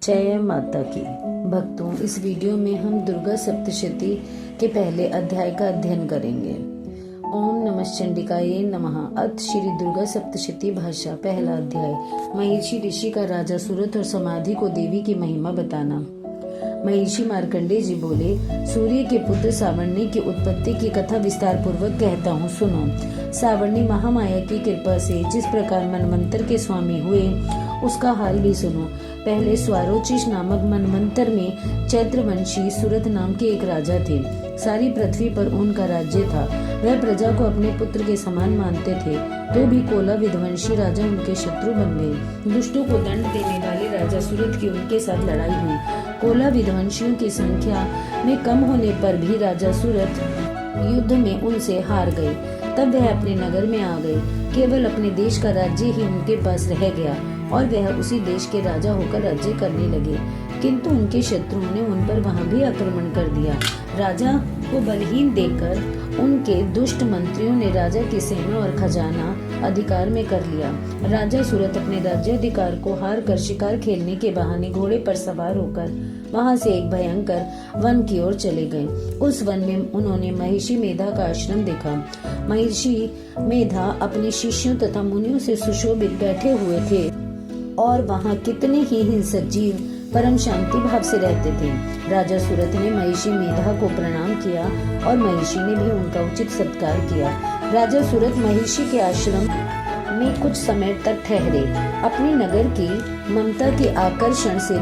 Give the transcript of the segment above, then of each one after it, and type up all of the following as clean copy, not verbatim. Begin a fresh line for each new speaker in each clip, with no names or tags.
जय माता की। भक्तों, इस वीडियो में हम दुर्गा सप्तशती के पहले अध्याय का अध्ययन करेंगे। ओम नमः चंडिकाये नमः। अथ श्री दुर्गा सप्तशती भाषा। पहला अध्याय। महिषी ऋषि का राजा सूरत और समाधि को देवी की महिमा बताना। महिषी मार्कंडेय जी बोले, सूर्य के पुत्र सावर्णी की उत्पत्ति की कथा विस्तार पूर्वक कहता हूँ, सुनो। सावर्णी महामाया की कृपा से जिस प्रकार मनवंतर के स्वामी हुए, उसका हाल भी सुनो। पहले स्वारोचिष नामक मनवंतर में चैत्रवंशी सूरत नाम के एक राजा थे। सारी पृथ्वी पर उनका राज्य था। वह प्रजा को अपने पुत्र के समान मानते थे, तो भी कोला विध्वंसी राजा उनके शत्रु बन गए। दुष्टों को दंड देने वाले राजा सूरत की उनके साथ लड़ाई हुई। कोला विध्वंसियों की संख्या में कम होने पर भी राजा सूरत युद्ध में उनसे हार गए। तब वह अपने नगर में आ गए। केवल अपने देश का राज्य ही उनके पास रह गया और वह उसी देश के राजा होकर राज्य करने लगे। किंतु उनके शत्रुओं ने उन पर वहां भी आक्रमण कर दिया। राजा को बलहीन देखकर उनके दुष्ट मंत्रियों ने राजा की सेना और खजाना अधिकार में कर लिया। राजा सूरत अपने राज्याधिकार को हार कर शिकार खेलने के बहाने घोड़े पर सवार होकर वहां से एक भयंकर वन की ओर चले गए। उस वन में उन्होंने महिषी मेधा का आश्रम देखा। महिषी मेधा अपने शिष्यों तथा मुनियों से सुशोभित बैठे हुए थे और वहां कितने ही हिंसक जीव परम शांति भाव से रहते थे। राजा सूरत ने महिषी मेधा को प्रणाम किया और महिषी ने भी उनका उचित सत्कार किया। राजा सूरत महिषी के आश्रम में कुछ समय तक ठहरे। अपने नगर की ममता के आकर्षण से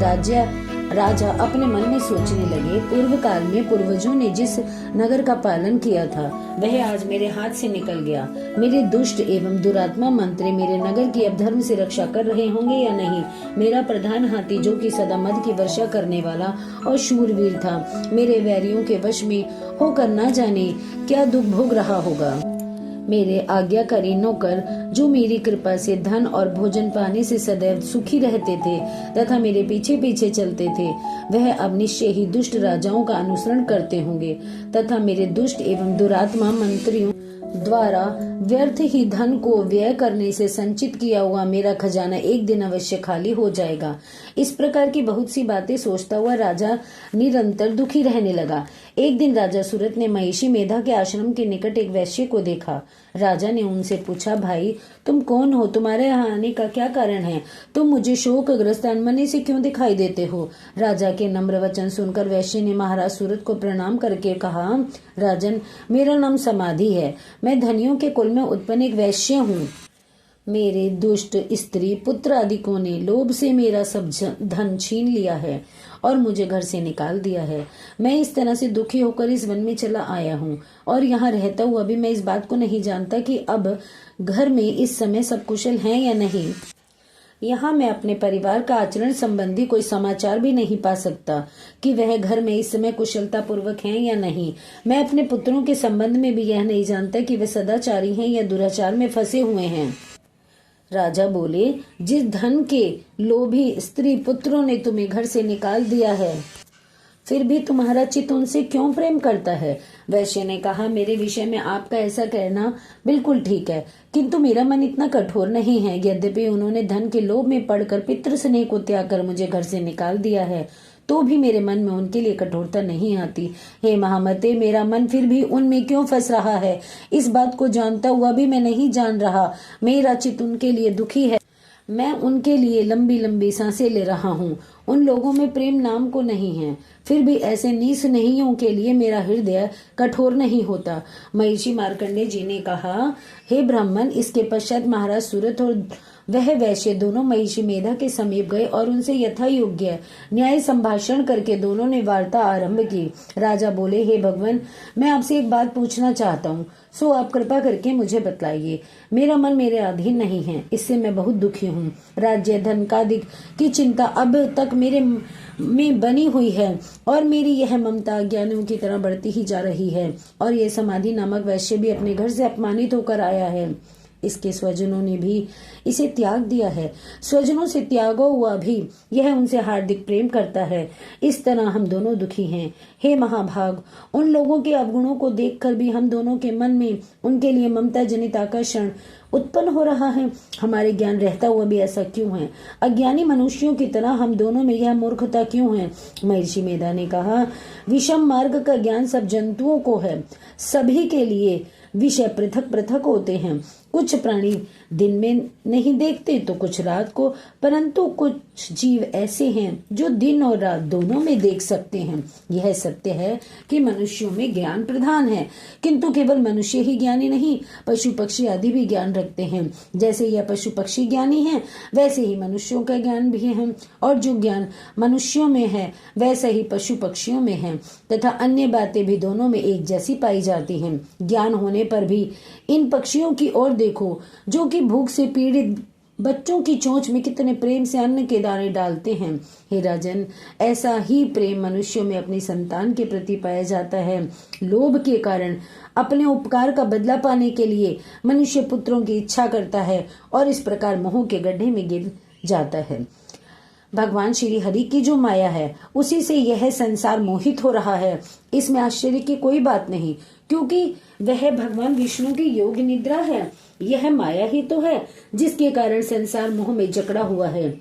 राजा अपने मन में सोचने लगे, पूर्व काल में पूर्वजों ने जिस नगर का पालन किया था, वह आज मेरे हाथ से निकल गया। मेरे दुष्ट एवं दुरात्मा मंत्री मेरे नगर की अब धर्म से रक्षा कर रहे होंगे या नहीं। मेरा प्रधान हाथी, जो कि सदा मद की वर्षा करने वाला और शूरवीर था, मेरे वैरियों के वश में होकर न जाने क्या दुख भोग रहा होगा। मेरे आज्ञाकारी नौकर, जो मेरी कृपा से धन और भोजन पाने से सदैव सुखी रहते थे तथा मेरे पीछे पीछे चलते थे, वह अब निश्चय ही दुष्ट राजाओं का अनुसरण करते होंगे तथा मेरे दुष्ट एवं दुरात्मा मंत्रियों द्वारा व्यर्थ ही धन को व्यय करने से संचित किया हुआ मेरा खजाना एक दिन अवश्य खाली हो जाएगा। इस प्रकार की बहुत सी बातें सोचता हुआ राजा निरंतर दुखी रहने लगा। एक दिन राजा सूरत ने महिषी मेधा के आश्रम के निकट एक वैश्य को देखा। राजा ने उनसे पूछा, भाई तुम कौन हो? तुम्हारे यहाँ आने का क्या कारण है? तुम मुझे शोकग्रस्त अनमने से क्यों दिखाई देते हो? राजा के नम्र वचन सुनकर वैश्य ने महाराज सूरत को प्रणाम करके कहा, राजन, मेरा नाम समाधि है। मैं धनियों के कुल में उत्पन्न एक वैश्य हूँ। मेरे दुष्ट स्त्री पुत्र आदिकों ने लोभ से मेरा सब धन छीन लिया है और मुझे घर से निकाल दिया है। मैं इस तरह से दुखी होकर इस वन में चला आया हूँ और यहाँ रहता हुआ भी मैं इस बात को नहीं जानता कि अब घर में इस समय सब कुशल हैं या नहीं। यहाँ मैं अपने परिवार का आचरण संबंधी कोई समाचार भी नहीं पा सकता कि वह घर में इस समय कुशलता पूर्वक हैं या नहीं। मैं अपने पुत्रों के संबंध में भी यह नहीं जानता कि वे सदाचारी हैं या दुराचार में फंसे हुए हैं। राजा बोले, जिस धन के लोभी स्त्री पुत्रों ने तुम्हें घर से निकाल दिया है, फिर भी तुम्हारा चित्त उनसे क्यों प्रेम करता है? वैश्य ने कहा, मेरे विषय में आपका ऐसा कहना बिल्कुल ठीक है, किंतु मेरा मन इतना कठोर नहीं है। यद्यपि उन्होंने धन के लोभ में पड़कर पितृ स्नेह को त्याग कर मुझे घर से निकाल दिया है, तो भी मेरे मन में उनके लिए कठोरता नहीं आती। हे महामते, मेरा मन फिर भी उनमें क्यों फंस रहा है? इस बात को जानता हुआ भी मैं नहीं जान रहा। मेरा चित्त उनके लिए दुखी है। मैं उनके लिए लंबी लंबी सांसें ले रहा हूँ। उन लोगों में प्रेम नाम को नहीं है। फिर भी ऐसे नीच स्नेहियों के लिए मेरा हृदय कठोर नहीं होता। महिषी मार्कंडेय जी ने कहा, हे ब्राह्मण, इसके पश्चात महाराज सूरत और वह वैश्य दोनों महिषी मेधा के समीप गए और उनसे यथा योग्य न्याय संभाषण करके दोनों ने वार्ता आरंभ की। राजा बोले, हे भगवान, मैं आपसे एक बात पूछना चाहता हूँ, सो आप कृपा करके मुझे बतलाइए। मेरा मन मेरे अधीन नहीं है, इससे मैं बहुत दुखी हूँ। राज्य धन कादिक की चिंता अब तक मेरे में बनी हुई है और मेरी यह ममता ज्ञानियों की तरह बढ़ती ही जा रही है। और यह समाधि नामक वैश्य भी अपने घर से अपमानित होकर आया है। इसके स्वजनों ने भी इसे त्याग दिया है। स्वजनों से त्यागा हुआ भी यह उनसे हार्दिक प्रेम करता है। इस तरह हम दोनों दुखी हैं। हे महाभाग, उन लोगों के अवगुणों को देखकर भी हम दोनों के मन में उनके लिए ममता जनित आकर्षण उत्पन्न हो रहा है? हमारे ज्ञान रहता हुआ भी ऐसा क्यों है? अज्ञानी मनुष्यों की तरह हम दोनों में यह मूर्खता क्यों है? महर्षि मेधा ने कहा, विषम मार्ग का ज्ञान सब जंतुओं को है। सभी के लिए विषय पृथक पृथक होते हैं। कुछ प्राणी दिन में नहीं देखते तो कुछ रात को, परंतु कुछ जीव ऐसे हैं जो दिन और रात दोनों में देख सकते हैं। यह सत्य है कि मनुष्यों में ज्ञान प्रधान है, किंतु केवल मनुष्य ही ज्ञानी नहीं, पशु पक्षी आदि भी ज्ञान रखते हैं। जैसे यह पशु पक्षी ज्ञानी हैं, वैसे ही मनुष्यों का ज्ञान भी है, और जो ज्ञान मनुष्यों में है वैसा ही पशु पक्षियों में है, तथा अन्य बातें भी दोनों में एक जैसी पाई जाती हैं। ज्ञान होने पर भी इन पक्षियों की ओर देखो, जो कि भूख से पीड़ित बच्चों की चोंच में कितने प्रेम से अन्न के दाने डालते हैं। हे राजन, ऐसा ही प्रेम मनुष्यों में अपनी संतान के प्रति पाया जाता है। लोभ के कारण अपने उपकार का बदला पाने के लिए मनुष्य पुत्रों की इच्छा करता है और इस प्रकार मोह के गड्ढे में गिर जाता है। भगवान श्री हरि की जो माया है उसी से यह संसार मोहित हो रहा है। इसमें आश्चर्य की कोई बात नहीं, क्योंकि वह भगवान विष्णु की योग निद्रा है। यह माया ही तो है जिसके कारण संसार मोह में जकड़ा हुआ है।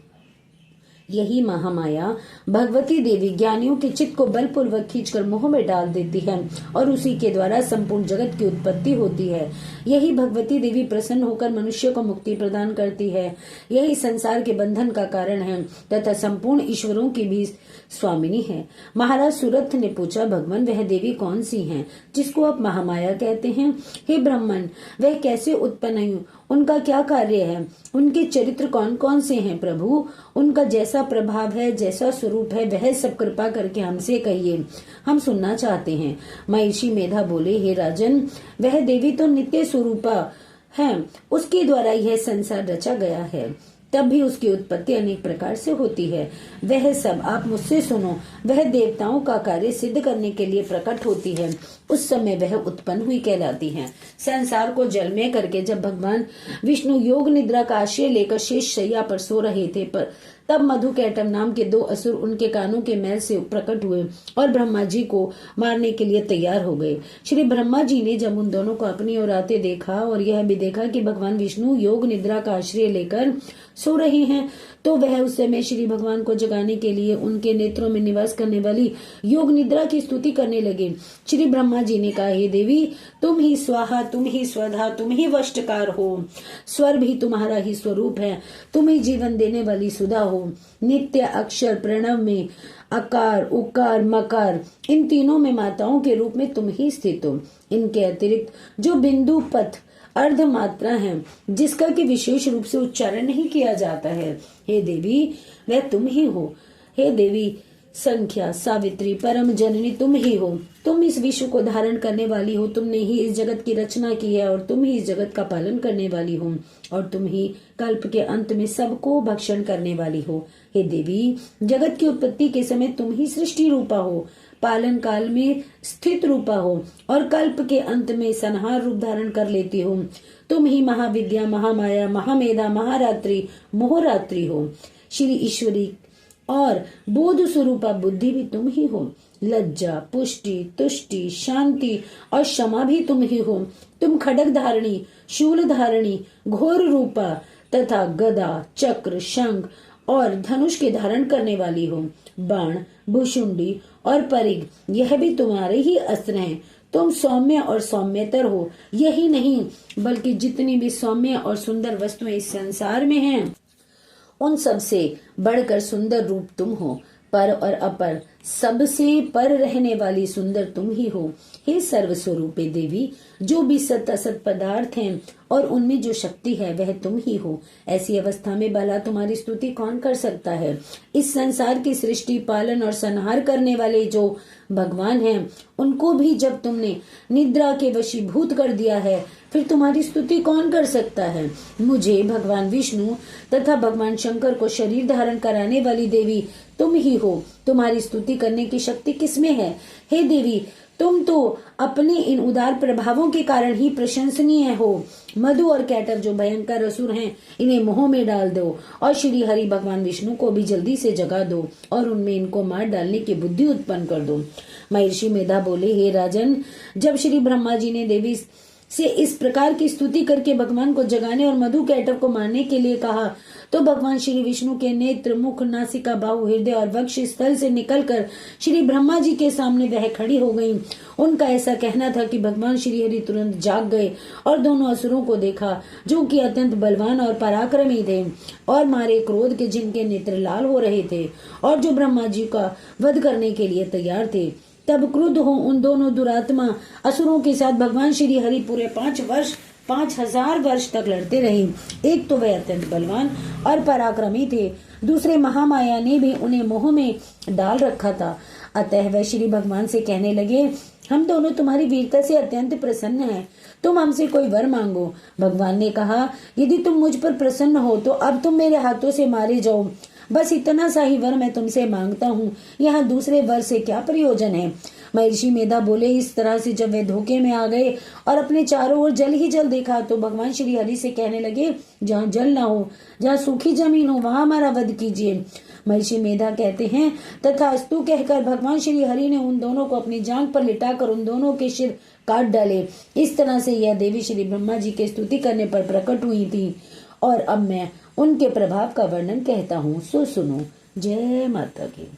यही महामाया भगवती देवी ज्ञानियों के चित्त को बलपूर्वक खींचकर मोह में डाल देती है और उसी के द्वारा संपूर्ण जगत की उत्पत्ति होती है। यही भगवती देवी प्रसन्न होकर मनुष्य को मुक्ति प्रदान करती है। यही संसार के बंधन का कारण है तथा संपूर्ण ईश्वरों की भी स्वामिनी है। महाराज सुरथ ने पूछा, भगवान वह देवी कौन सी हैं जिसको आप महामाया कहते हैं? हे ब्राह्मण, वह कैसे उत्पन्न हुई? उनका क्या कार्य है? उनके चरित्र कौन कौन से हैं? प्रभु, उनका जैसा प्रभाव है, जैसा स्वरूप है, वह सब कृपा करके हमसे कहिए, हम सुनना चाहते हैं। महर्षि मेधा बोले, हे राजन, वह देवी तो नित्य स्वरूपा है, उसके द्वारा यह संसार रचा गया है। तब भी उसकी उत्पत्ति अनेक प्रकार से होती है। वह सब आप मुझसे सुनो। वह देवताओं का कार्य सिद्ध करने के लिए प्रकट होती है, उस समय वह उत्पन्न हुई कहलाती है। संसार को जलमय करके जब भगवान विष्णु योग निद्रा का आश्रय लेकर शेष शैया पर सो रहे थे, पर तब मधुकैटभ नाम के 2 असुर उनके कानों के मैल से प्रकट हुए और ब्रह्मा जी को मारने के लिए तैयार हो गए। श्री ब्रह्मा जी ने जब उन दोनों को अपनी ओर आते देखा और यह भी देखा कि भगवान विष्णु योग निद्रा का आश्रय लेकर सो रहे हैं, तो वह उस समय श्री भगवान को जगाने के लिए उनके नेत्रों में निवास करने वाली योग निद्रा की स्तुति करने लगे। श्री ब्रह्मा जी ने कहा, हे देवी, तुम ही स्वाहा, तुम ही स्वधा, तुम ही वष्टकार हो। स्वर भी तुम्हारा ही स्वरूप है, तुम ही जीवन देने वाली सुधा हो। नित्य अक्षर प्रणव में अकार, उकार, मकार, इन तीनों में माताओं के रूप में तुम ही स्थित हो। इनके अतिरिक्त जो बिंदु पथ अर्ध मात्रा है, जिसका कि विशेष रूप से उच्चारण नहीं किया जाता है, हे देवी, वह तुम ही हो। हे देवी, संख्या, सावित्री, परम जननी तुम ही हो। तुम इस विश्व को धारण करने वाली हो। तुमने ही इस जगत की रचना की है और तुम ही इस जगत का पालन करने वाली हो, और तुम ही कल्प के अंत में सबको भक्षण करने वाली हो। हे देवी, जगत की उत्पत्ति के समय तुम ही सृष्टि रूपा हो, पालन काल में स्थित रूपा हो और कल्प के अंत में संहार रूप धारण कर लेती हो। तुम ही महाविद्या, महामाया, महामेधा, महारात्रि, मोहरात्रि हो। श्री ईश्वरी और बोध स्वरूपा बुद्धि भी तुम ही हो। लज्जा, पुष्टि, तुष्टि, शांति और क्षमा भी तुम ही हो। तुम खड्ग धारणी, शूल धारणी, घोर रूपा तथा गदा, चक्र, शंख और धनुष के धारण करने वाली हो। बाण, भुशुंडी और परिग, यह भी तुम्हारे ही अस्त्र हैं। तुम सौम्य और सौम्यतर हो। यही नहीं, बल्कि जितनी भी सौम्य और सुंदर वस्तुएं इस संसार में हैं, उन सब से बढ़कर सुंदर रूप तुम हो। पर और अपर, सबसे पर रहने वाली सुंदर तुम ही हो। हे सर्वस्वरूपे देवी, जो भी सत असत पदार्थ हैं और उनमें जो शक्ति है वह तुम ही हो। ऐसी अवस्था में भला तुम्हारी स्तुति कौन कर सकता है? इस संसार की सृष्टि, पालन और संहार करने वाले जो भगवान हैं, उनको भी जब तुमने निद्रा के वशीभूत कर दिया है, फिर तुम्हारी स्तुति कौन कर सकता है? मुझे, भगवान विष्णु तथा भगवान शंकर को शरीर धारण कराने वाली देवी तुम ही हो। तुम्हारी स्तुति करने की शक्ति किसमें है? हे देवी, तुम तो अपने इन उदार प्रभावों के कारण ही प्रशंसनीय हो। मधु और कैटभ जो भयंकर असुर हैं, इन्हें मोह में डाल दो और श्री हरि भगवान विष्णु को भी जल्दी से जगा दो और उनमें इनको मार डालने की बुद्धि उत्पन्न कर दो। महर्षि मेधा बोले, हे राजन, जब श्री ब्रह्मा जी ने देवी से इस प्रकार की स्तुति करके भगवान को जगाने और मधु कैटव को मारने के लिए कहा तो भगवान श्री विष्णु के नेत्र, मुख, नासिका, बाहु, हृदय और वक्ष स्थल से निकलकर श्री ब्रह्मा जी के सामने वह खड़ी हो गईं। उनका ऐसा कहना था कि भगवान श्री हरि तुरंत जाग गए और दोनों असुरों को देखा जो कि अत्यंत बलवान और पराक्रमी थे और मारे क्रोध के जिनके नेत्र लाल हो रहे थे और जो ब्रह्मा जी का वध करने के लिए तैयार थे। तब क्रुद्ध हो उन दोनों दुरात्मा असुरों के साथ भगवान श्री हरि पूरे 5,000 वर्ष तक लड़ते रहे। एक तो वह अत्यंत बलवान और पराक्रमी थे, दूसरे महामाया ने भी उन्हें मोह में डाल रखा था। अतः वह श्री भगवान से कहने लगे, हम दोनों तुम्हारी वीरता से अत्यंत प्रसन्न हैं, तुम हमसे कोई वर मांगो। भगवान ने कहा, यदि तुम मुझ पर प्रसन्न हो तो अब तुम मेरे हाथों से मारे जाओ। बस इतना सा ही वर मैं तुमसे मांगता हूँ, यहाँ दूसरे वर से क्या प्रयोजन है। महर्षि मेधा बोले, इस तरह से जब वे धोखे में आ गए और अपने चारों ओर जल ही जल देखा तो भगवान श्री हरि से कहने लगे, जहाँ जल ना हो, जहाँ सूखी जमीन हो, वहां हमारा वध कीजिए। महर्षि मेधा कहते हैं, तथास्तु कहकर भगवान श्री हरि ने उन दोनों को अपनी जांघ पर लिटाकर उन दोनों के सिर काट डाले। इस तरह से यह देवी श्री ब्रह्मा जी के स्तुति करने पर प्रकट हुई थी और अब मैं उनके प्रभाव का वर्णन कहता हूँ, सो सुनो। जय माता की।